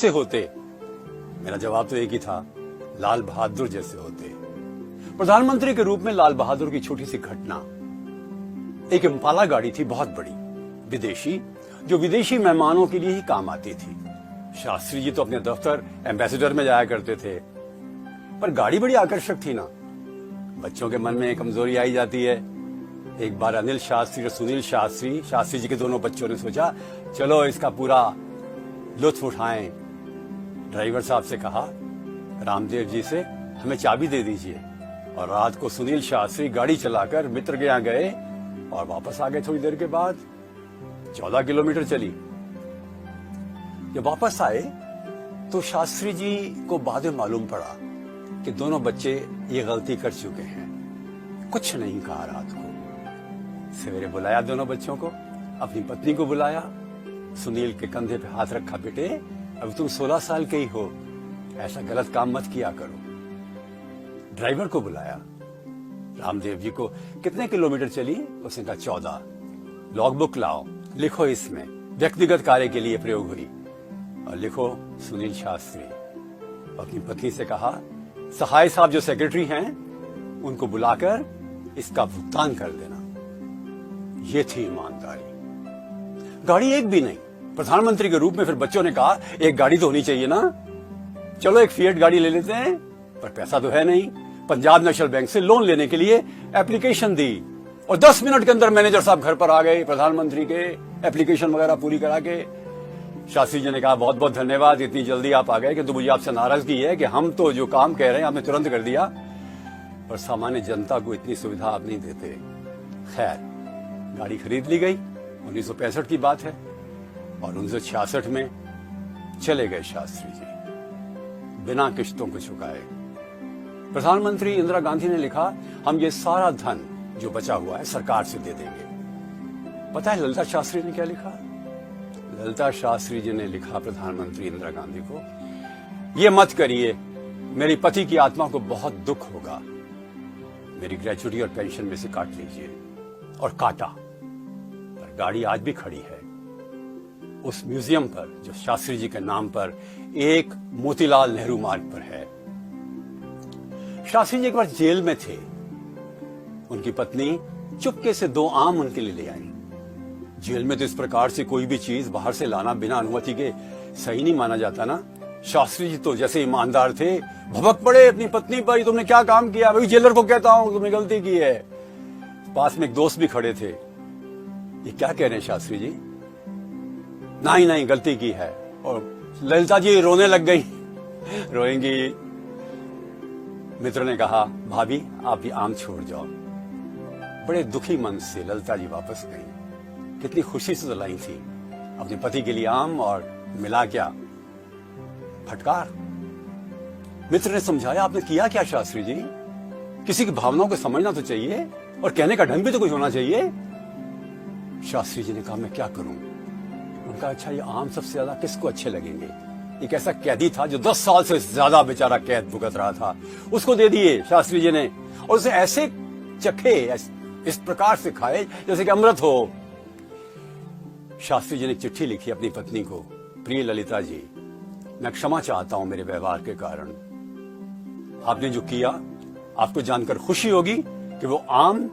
कैसे होते? मेरा जवाब तो एक ही था, लाल बहादुर जैसे होते। प्रधानमंत्री के रूप में लाल बहादुर की छोटी सी घटना, एक इम्पाला गाड़ी थी बहुत बड़ी, विदेशी, जो विदेशी मेहमानों के लिए ही काम आती थी। शास्त्री जी तो अपने दफ्तर एम्बेसडर में जाया करते थे, पर गाड़ी बड़ी आकर्षक थी ना। बच्चों के मन में कमजोरी आई जाती है। एक बार अनिल शास्त्री और सुनील शास्त्री, शास्त्री जी के दोनों बच्चों ने सोचा, चलो इसका पूरा लुत्फ उठाएं। ड्राइवर साहब से कहा, रामदेव जी से हमें चाबी दे दीजिए। और रात को सुनील शास्त्री गाड़ी चलाकर मित्र के यहां गए और वापस आ गए। थोड़ी देर के बाद 14 किलोमीटर चली। जब वापस आए तो शास्त्री जी को बाद में मालूम पड़ा कि दोनों बच्चे ये गलती कर चुके हैं। कुछ नहीं कहा रात को। सवेरे बुलाया दोनों बच्चों को, अपनी पत्नी को बुलाया, सुनील के कंधे पे हाथ रखा, बेटे अब तुम 16 साल के ही हो, ऐसा गलत काम मत किया करो। ड्राइवर को बुलाया, रामदेव जी को, कितने किलोमीटर चली? उसने कहा 14। लॉग बुक लाओ, लिखो इसमें व्यक्तिगत कार्य के लिए प्रयोग हुई। और लिखो सुनील शास्त्री। अपनी पत्नी से कहा, सहाय साहब जो सेक्रेटरी हैं उनको बुलाकर इसका भुगतान कर देना। ये थी ईमानदारी। गाड़ी एक भी नहीं। प्रधानमंत्री के रूप में फिर बच्चों ने कहा, एक गाड़ी तो होनी चाहिए ना, चलो एक फिएट गाड़ी ले लेते हैं। पर पैसा तो है नहीं। पंजाब नेशनल बैंक से लोन लेने के लिए एप्लीकेशन दी और 10 मिनट के अंदर मैनेजर साहब घर पर आ गए प्रधानमंत्री के, एप्लीकेशन वगैरह पूरी करा के। शास्त्री जी ने कहा, बहुत बहुत धन्यवाद, इतनी जल्दी आप आ गए, किंतु मुझे आपसे नाराजगी है कि हम तो जो काम कह रहे हैं आपने तुरंत कर दिया, पर सामान्य जनता को इतनी सुविधा आप नहीं देते। खैर, गाड़ी खरीद ली गई। 1965 की बात है और 1966 में चले गए शास्त्री जी बिना किश्तों को चुकाए। प्रधानमंत्री इंदिरा गांधी ने लिखा, हम ये सारा धन जो बचा हुआ है सरकार से दे देंगे। पता है ललिता शास्त्री ने क्या लिखा? ललिता शास्त्री जी ने लिखा प्रधानमंत्री इंदिरा गांधी को, ये मत करिए, मेरी पति की आत्मा को बहुत दुख होगा, मेरी ग्रेचुटी और पेंशन में से काट लीजिए। और काटा। पर गाड़ी आज भी खड़ी है उस म्यूजियम पर जो शास्त्री जी के नाम पर एक मोतीलाल नेहरू मार्ग पर है। शास्त्री जी एक बार जेल में थे। उनकी पत्नी चुपके से 2 आम उनके लिए ले आई। जेल में तो इस प्रकार से कोई भी चीज बाहर से लाना बिना अनुमति के सही नहीं माना जाता ना। शास्त्री जी तो जैसे ईमानदार थे, भभक पड़े अपनी पत्नी पर, तुमने क्या काम किया? भाई जेलर को कहता हूं तुमने गलती की है। पास में एक दोस्त भी खड़े थे। ये क्या कह रहे हैं शास्त्री जी? नहीं नहीं, गलती की है। और ललिता जी रोने लग गई। रोएंगी। मित्र ने कहा, भाभी आप भी आम छोड़ जाओ। बड़े दुखी मन से ललिता जी वापस गई। कितनी खुशी से तो लाई थी अपने पति के लिए आम, और मिला क्या? फटकार। मित्र ने समझाया, आपने किया क्या शास्त्री जी? किसी की भावनाओं को समझना तो चाहिए और कहने का ढंग भी तो कुछ होना चाहिए। शास्त्री जी ने कहा, मैं क्या करूं? उनका, अच्छा ये आम सबसे ज्यादा किसको अच्छे लगेंगे? एक ऐसा कैदी था जो 10 साल से ज्यादा बेचारा कैद भुगत रहा था, उसको दे दिए शास्त्री जी ने। और उसे ऐसे चखे, इस प्रकार से खाए जैसे कि अमृत हो। शास्त्री जी ने चिट्ठी लिखी अपनी पत्नी को, प्रिय ललिता जी, मैं क्षमा चाहता हूं मेरे व्यवहार के कारण। आपने जो किया, आपको जानकर खुशी होगी कि वो आम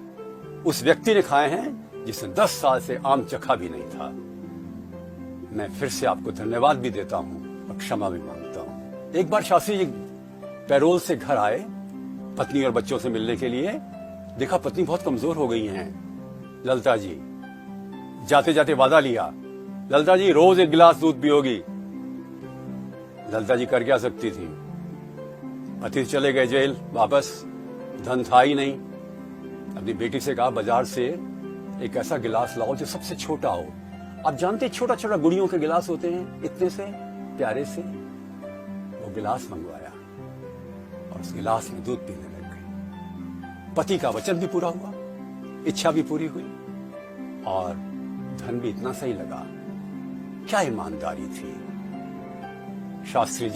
उस व्यक्ति ने खाए हैं जिसने 10 साल से आम चखा भी नहीं था। मैं फिर से आपको धन्यवाद भी देता हूं और क्षमा भी मांगता हूं। एक बार शास्त्री जी पैरोल से घर आए पत्नी और बच्चों से मिलने के लिए। देखा पत्नी बहुत कमजोर हो गई हैं। ललिता जी, जाते जाते वादा लिया, ललिता जी रोज 1 गिलास दूध पियोगी। ललिता जी कर क्या सकती थी? पति चले गए जेल वापस, धन था ही नहीं। अपनी बेटी से कहा, बाजार से एक ऐसा गिलास लाओ जो सबसे छोटा हो। आप जानते छोटा छोटा गुड़ियों के गिलास होते हैं, इतने से प्यारे से। वो गिलास मंगवाया और उस गिलास में दूध पीने लग गई। पति का वचन भी पूरा हुआ, इच्छा भी पूरी हुई और धन भी इतना सही लगा। क्या ईमानदारी थी शास्त्री जी।